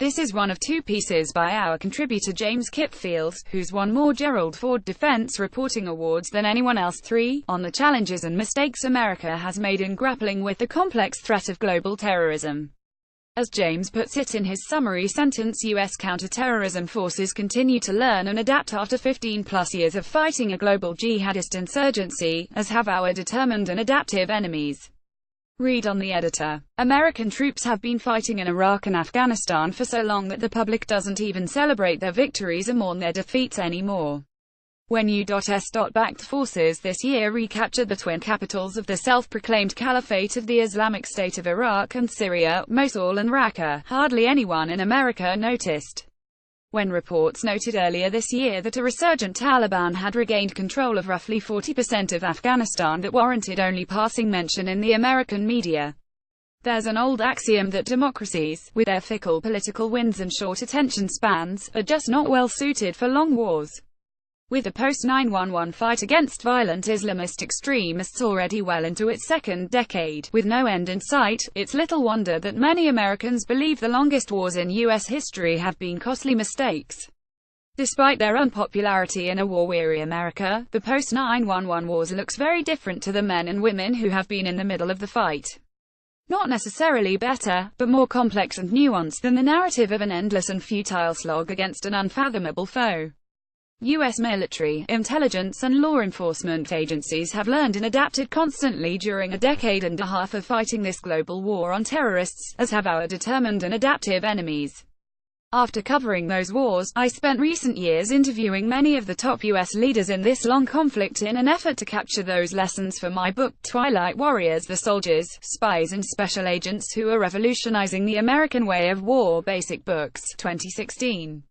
This is one of two pieces by our contributor James Kipfield, who's won more Gerald Ford Defense Reporting Awards than anyone else. 3. On the challenges and mistakes America has made in grappling with the complex threat of global terrorism. As James puts it in his summary sentence, U.S. counterterrorism forces continue to learn and adapt after 15-plus years of fighting a global jihadist insurgency, as have our determined and adaptive enemies. Read on the editor. American troops have been fighting in Iraq and Afghanistan for so long that the public doesn't even celebrate their victories or mourn their defeats anymore. When U.S.-backed forces this year recaptured the twin capitals of the self-proclaimed Caliphate of the Islamic State of Iraq and Syria, Mosul and Raqqa, hardly anyone in America noticed. When reports noted earlier this year that a resurgent Taliban had regained control of roughly 40% of Afghanistan, that warranted only passing mention in the American media. There's an old axiom that democracies, with their fickle political winds and short attention spans, are just not well suited for long wars. With the post-9/11 fight against violent Islamist extremists already well into its second decade, with no end in sight, it's little wonder that many Americans believe the longest wars in U.S. history have been costly mistakes. Despite their unpopularity in a war-weary America, the post-9/11 wars looks very different to the men and women who have been in the middle of the fight. Not necessarily better, but more complex and nuanced than the narrative of an endless and futile slog against an unfathomable foe. U.S. military, intelligence and law enforcement agencies have learned and adapted constantly during a decade and a half of fighting this global war on terrorists, as have our determined and adaptive enemies. After covering those wars, I spent recent years interviewing many of the top U.S. leaders in this long conflict in an effort to capture those lessons for my book, Twilight Warriors: The Soldiers, Spies and Special Agents Who Are Revolutionizing the American Way of War. Basic Books, 2016.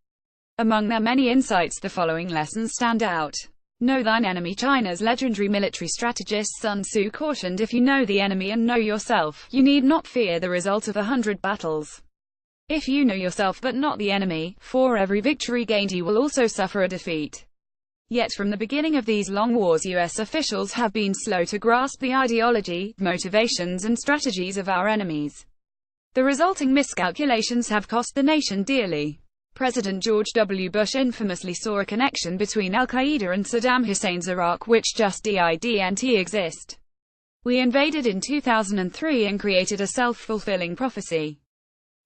Among their many insights, the following lessons stand out. Know thine enemy. China's legendary military strategist Sun Tzu cautioned, if you know the enemy and know yourself, you need not fear the result of 100 battles. If you know yourself but not the enemy, for every victory gained you will also suffer a defeat. Yet from the beginning of these long wars, U.S. officials have been slow to grasp the ideology, motivations and strategies of our enemies. The resulting miscalculations have cost the nation dearly. President George W. Bush infamously saw a connection between Al-Qaeda and Saddam Hussein's Iraq, which just didn't exist. We invaded in 2003 and created a self-fulfilling prophecy.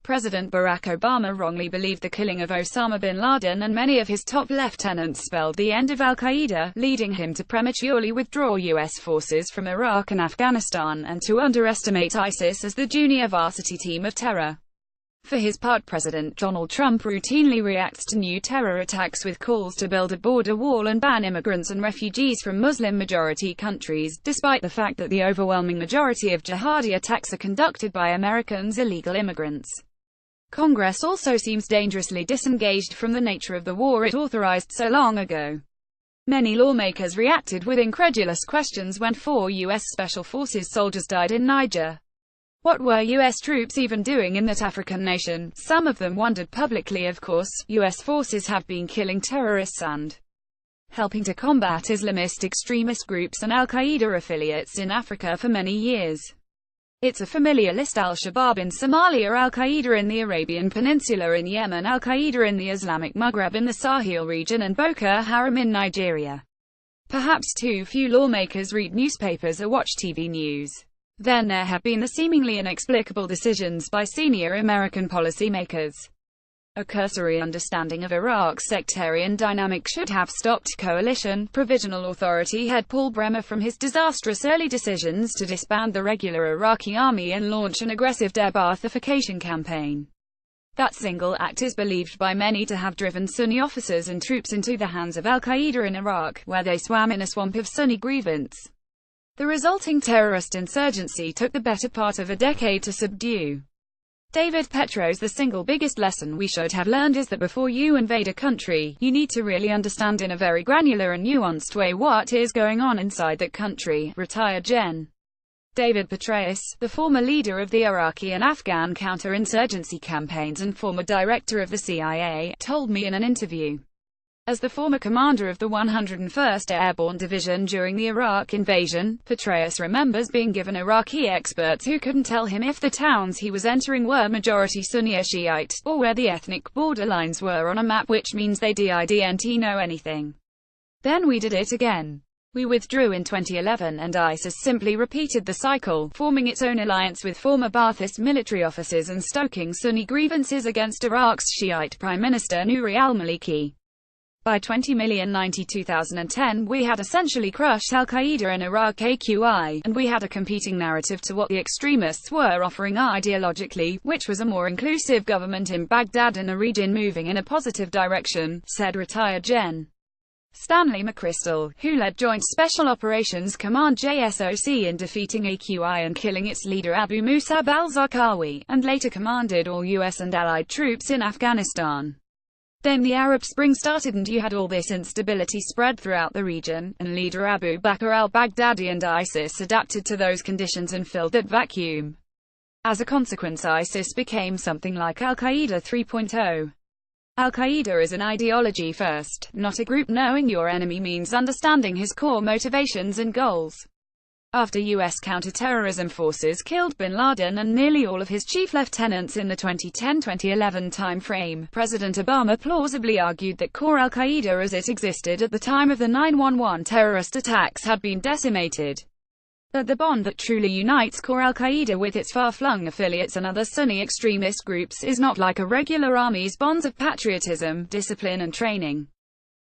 President Barack Obama wrongly believed the killing of Osama bin Laden and many of his top lieutenants spelled the end of Al-Qaeda, leading him to prematurely withdraw U.S. forces from Iraq and Afghanistan, and to underestimate ISIS as the junior varsity team of terror. For his part, President Donald Trump routinely reacts to new terror attacks with calls to build a border wall and ban immigrants and refugees from Muslim-majority countries, despite the fact that the overwhelming majority of jihadi attacks are conducted by Americans, illegal immigrants. Congress also seems dangerously disengaged from the nature of the war it authorized so long ago. Many lawmakers reacted with incredulous questions when 4 U.S. Special Forces soldiers died in Niger. What were U.S. troops even doing in that African nation? Some of them wondered publicly. Of course, U.S. forces have been killing terrorists and helping to combat Islamist extremist groups and Al-Qaeda affiliates in Africa for many years. It's a familiar list: Al-Shabaab in Somalia, Al-Qaeda in the Arabian Peninsula in Yemen, Al-Qaeda in the Islamic Maghreb in the Sahel region, and Boko Haram in Nigeria. Perhaps too few lawmakers read newspapers or watch TV news. Then there have been the seemingly inexplicable decisions by senior American policymakers. A cursory understanding of Iraq's sectarian dynamic should have stopped Coalition Provisional Authority head Paul Bremer from his disastrous early decisions to disband the regular Iraqi army and launch an aggressive de-Baathification campaign. That single act is believed by many to have driven Sunni officers and troops into the hands of Al-Qaeda in Iraq, where they swam in a swamp of Sunni grievance. The resulting terrorist insurgency took the better part of a decade to subdue. David Petro's The single biggest lesson we should have learned is that before you invade a country, you need to really understand in a very granular and nuanced way what is going on inside that country. Retired Gen. David Petraeus, the former leader of the Iraqi and Afghan counterinsurgency campaigns and former director of the CIA, told me in an interview. As the former commander of the 101st Airborne Division during the Iraq invasion, Petraeus remembers being given Iraqi experts who couldn't tell him if the towns he was entering were majority Sunni or Shiite, or where the ethnic borderlines were on a map, which means they didn't know anything. Then we did it again. We withdrew in 2011 and ISIS simply repeated the cycle, forming its own alliance with former Ba'athist military officers and stoking Sunni grievances against Iraq's Shiite Prime Minister Nouri al-Maliki. By 2010, we had essentially crushed al-Qaeda in Iraq AQI, and we had a competing narrative to what the extremists were offering ideologically, which was a more inclusive government in Baghdad and a region moving in a positive direction, said retired Gen. Stanley McChrystal, who led Joint Special Operations Command JSOC in defeating AQI and killing its leader Abu Musab al-Zarqawi, and later commanded all U.S. and Allied troops in Afghanistan. Then the Arab Spring started and you had all this instability spread throughout the region, and leader Abu Bakr al-Baghdadi and ISIS adapted to those conditions and filled that vacuum. As a consequence, ISIS became something like Al-Qaeda 3.0. Al-Qaeda is an ideology first, not a group. Knowing your enemy means understanding his core motivations and goals. After U.S. counterterrorism forces killed bin Laden and nearly all of his chief lieutenants in the 2010-2011 timeframe, President Obama plausibly argued that core al-Qaeda as it existed at the time of the 9/11 terrorist attacks had been decimated. But the bond that truly unites core al-Qaeda with its far-flung affiliates and other Sunni extremist groups is not like a regular army's bonds of patriotism, discipline and training.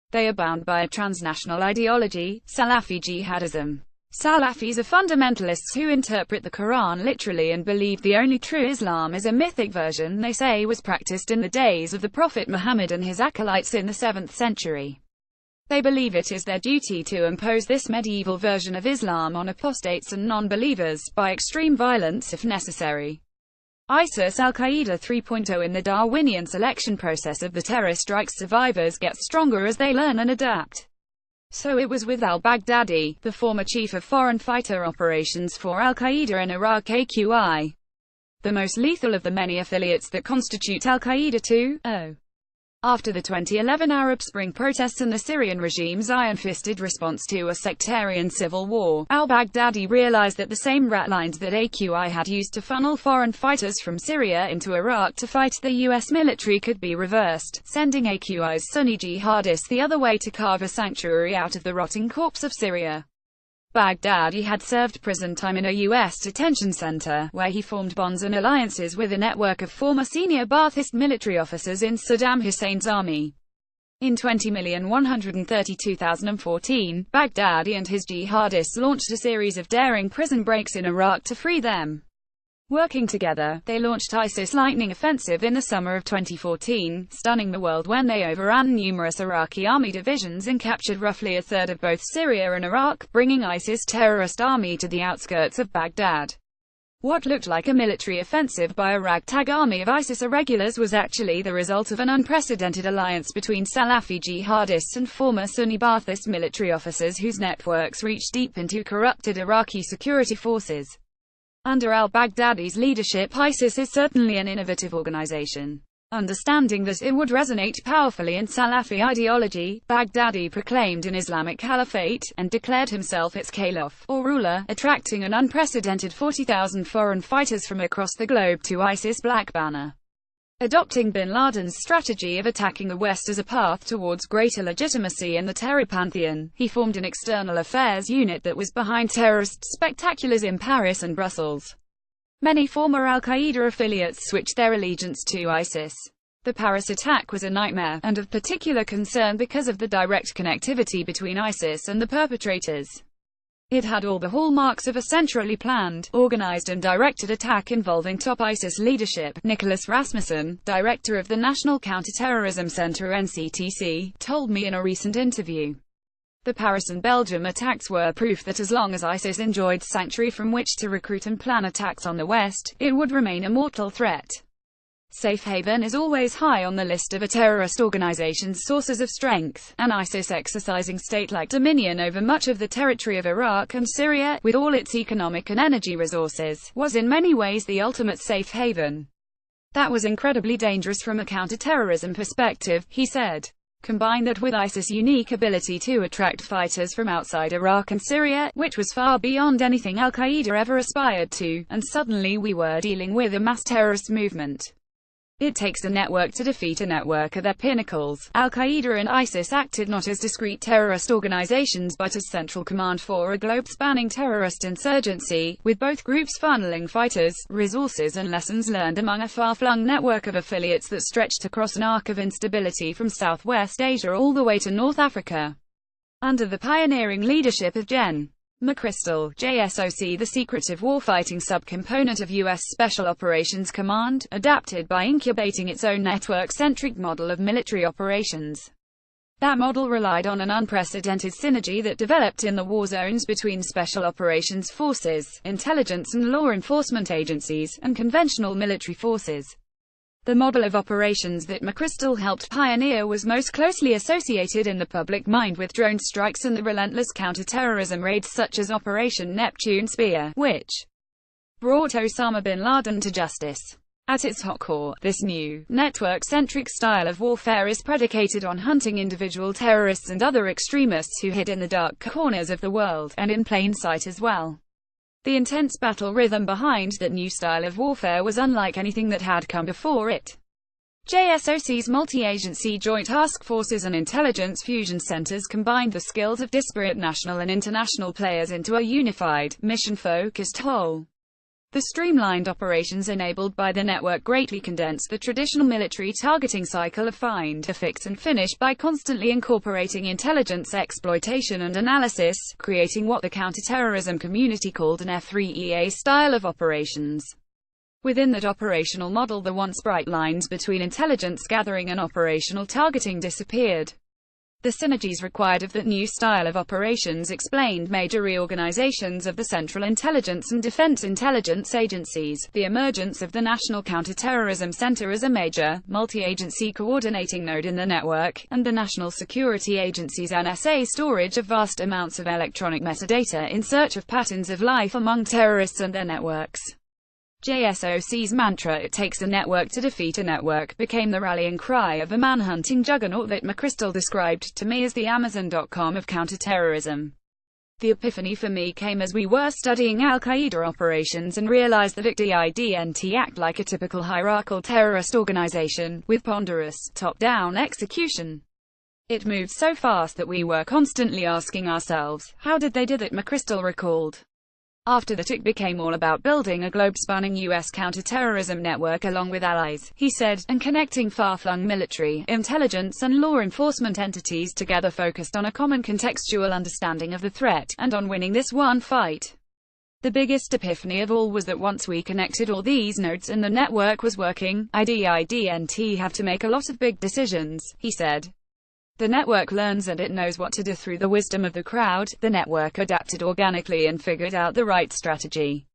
They are bound by a transnational ideology, Salafi jihadism. Salafis are fundamentalists who interpret the Quran literally and believe the only true Islam is a mythic version they say was practiced in the days of the Prophet Muhammad and his acolytes in the 7th century. They believe it is their duty to impose this medieval version of Islam on apostates and non-believers, by extreme violence if necessary. ISIS Al-Qaeda 3.0. In the Darwinian selection process of the terror strikes, survivors get stronger as they learn and adapt. So it was with al-Baghdadi, the former chief of foreign fighter operations for al-Qaeda in Iraq AQI. The most lethal of the many affiliates that constitute al-Qaeda 2.0. After the 2011 Arab Spring protests and the Syrian regime's iron-fisted response to a sectarian civil war, al-Baghdadi realized that the same rat lines that AQI had used to funnel foreign fighters from Syria into Iraq to fight the U.S. military could be reversed, sending AQI's Sunni jihadists the other way to carve a sanctuary out of the rotting corpse of Syria. Baghdadi had served prison time in a U.S. detention center, where he formed bonds and alliances with a network of former senior Ba'athist military officers in Saddam Hussein's army. In 20,132,014, Baghdadi and his jihadists launched a series of daring prison breaks in Iraq to free them. Working together, they launched ISIS Lightning Offensive in the summer of 2014, stunning the world when they overran numerous Iraqi army divisions and captured roughly a third of both Syria and Iraq, bringing ISIS terrorist army to the outskirts of Baghdad. What looked like a military offensive by a ragtag army of ISIS irregulars was actually the result of an unprecedented alliance between Salafi jihadists and former Sunni Ba'athist military officers whose networks reached deep into corrupted Iraqi security forces. Under al-Baghdadi's leadership, ISIS is certainly an innovative organization. Understanding that it would resonate powerfully in Salafi ideology, Baghdadi proclaimed an Islamic caliphate, and declared himself its caliph, or ruler, attracting an unprecedented 40,000 foreign fighters from across the globe to ISIS' Black Banner. Adopting bin Laden's strategy of attacking the West as a path towards greater legitimacy in the terror pantheon, he formed an external affairs unit that was behind terrorist spectaculars in Paris and Brussels. Many former al-Qaeda affiliates switched their allegiance to ISIS. The Paris attack was a nightmare, and of particular concern because of the direct connectivity between ISIS and the perpetrators. It had all the hallmarks of a centrally planned, organized and directed attack involving top ISIS leadership. Nicholas Rasmussen, director of the National Counterterrorism Center (NCTC), told me in a recent interview. The Paris and Belgium attacks were proof that as long as ISIS enjoyed sanctuary from which to recruit and plan attacks on the West, it would remain a mortal threat. Safe haven is always high on the list of a terrorist organization's sources of strength, and ISIS exercising state-like dominion over much of the territory of Iraq and Syria, with all its economic and energy resources, was in many ways the ultimate safe haven. That was incredibly dangerous from a counterterrorism perspective, he said. Combine that with ISIS' unique ability to attract fighters from outside Iraq and Syria, which was far beyond anything Al-Qaeda ever aspired to, and suddenly we were dealing with a mass terrorist movement. It takes a network to defeat a network at their pinnacles. Al-Qaeda and ISIS acted not as discrete terrorist organizations but as central command for a globe-spanning terrorist insurgency, with both groups funneling fighters, resources and lessons learned among a far-flung network of affiliates that stretched across an arc of instability from Southwest Asia all the way to North Africa. Under the pioneering leadership of Gen. McChrystal, JSOC, the secretive warfighting subcomponent of U.S. Special Operations Command, adapted by incubating its own network-centric model of military operations. That model relied on an unprecedented synergy that developed in the war zones between special operations forces, intelligence and law enforcement agencies, and conventional military forces. The model of operations that McChrystal helped pioneer was most closely associated in the public mind with drone strikes and the relentless counterterrorism raids such as Operation Neptune Spear, which brought Osama bin Laden to justice. At its hot core, this new, network-centric style of warfare is predicated on hunting individual terrorists and other extremists who hid in the dark corners of the world, and in plain sight as well. The intense battle rhythm behind that new style of warfare was unlike anything that had come before it. JSOC's multi-agency joint task forces and intelligence fusion centers combined the skills of disparate national and international players into a unified, mission-focused whole. The streamlined operations enabled by the network greatly condensed the traditional military targeting cycle of find, affix and finish by constantly incorporating intelligence exploitation and analysis, creating what the counterterrorism community called an F3EA style of operations. Within that operational model, the once bright lines between intelligence gathering and operational targeting disappeared. The synergies required of that new style of operations explained major reorganizations of the Central Intelligence and Defense Intelligence Agencies, the emergence of the National Counterterrorism Center as a major, multi-agency coordinating node in the network, and the National Security Agency's NSA storage of vast amounts of electronic metadata in search of patterns of life among terrorists and their networks. JSOC's mantra, "It takes a network to defeat a network," became the rallying cry of a manhunting juggernaut that McChrystal described to me as the Amazon.com of counterterrorism. The epiphany for me came as we were studying Al-Qaeda operations and realized that it didn't act like a typical hierarchical terrorist organization, with ponderous, top-down execution. It moved so fast that we were constantly asking ourselves, how did they do that? McChrystal recalled. After that, it became all about building a globe-spanning U.S. counterterrorism network along with allies, he said, and connecting far-flung military, intelligence and law enforcement entities together focused on a common contextual understanding of the threat, and on winning this one fight. The biggest epiphany of all was that once we connected all these nodes and the network was working, I didn't have to make a lot of big decisions, he said. The network learns and it knows what to do through the wisdom of the crowd. The network adapted organically and figured out the right strategy.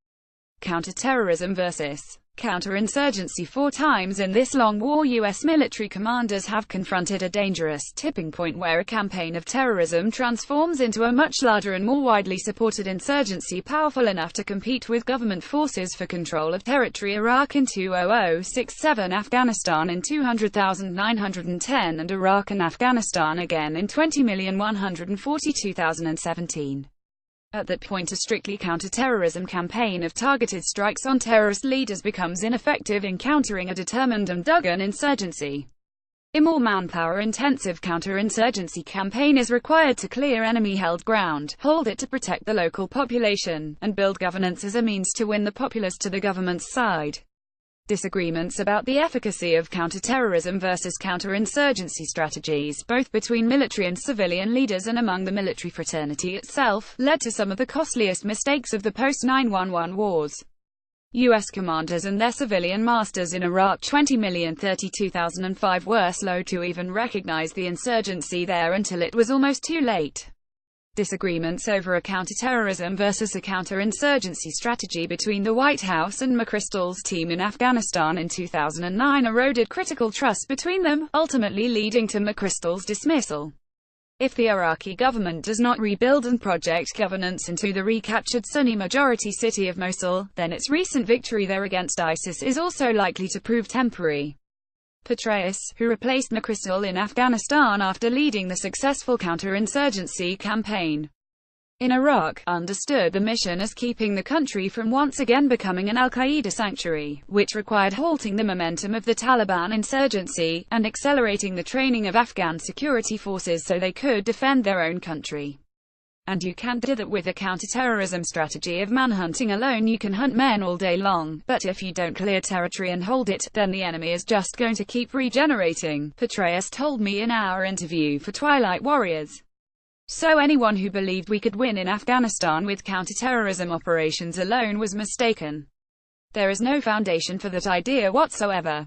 Counterterrorism versus counterinsurgency. 4 times in this long war, U.S. military commanders have confronted a dangerous tipping point where a campaign of terrorism transforms into a much larger and more widely supported insurgency powerful enough to compete with government forces for control of territory. Iraq in 2006-7, Afghanistan in 200,910, and Iraq and Afghanistan again in 20,142,017. At that point, a strictly counterterrorism campaign of targeted strikes on terrorist leaders becomes ineffective in countering a determined and doggone insurgency. A more manpower-intensive counterinsurgency campaign is required to clear enemy-held ground, hold it to protect the local population, and build governance as a means to win the populace to the government's side. Disagreements about the efficacy of counterterrorism versus counterinsurgency strategies, both between military and civilian leaders and among the military fraternity itself, led to some of the costliest mistakes of the post-9/11 wars. U.S. commanders and their civilian masters in Iraq 20,032,005 were slow to even recognize the insurgency there until it was almost too late. Disagreements over a counterterrorism versus a counterinsurgency strategy between the White House and McChrystal's team in Afghanistan in 2009 eroded critical trust between them, ultimately leading to McChrystal's dismissal. If the Iraqi government does not rebuild and project governance into the recaptured Sunni-majority city of Mosul, then its recent victory there against ISIS is also likely to prove temporary. Petraeus, who replaced McChrystal in Afghanistan after leading the successful counterinsurgency campaign in Iraq, understood the mission as keeping the country from once again becoming an al-Qaeda sanctuary, which required halting the momentum of the Taliban insurgency, and accelerating the training of Afghan security forces so they could defend their own country. And you can't do that with a counterterrorism strategy of manhunting alone. You can hunt men all day long, but if you don't clear territory and hold it, then the enemy is just going to keep regenerating, Petraeus told me in our interview for Twilight Warriors. So anyone who believed we could win in Afghanistan with counterterrorism operations alone was mistaken. There is no foundation for that idea whatsoever.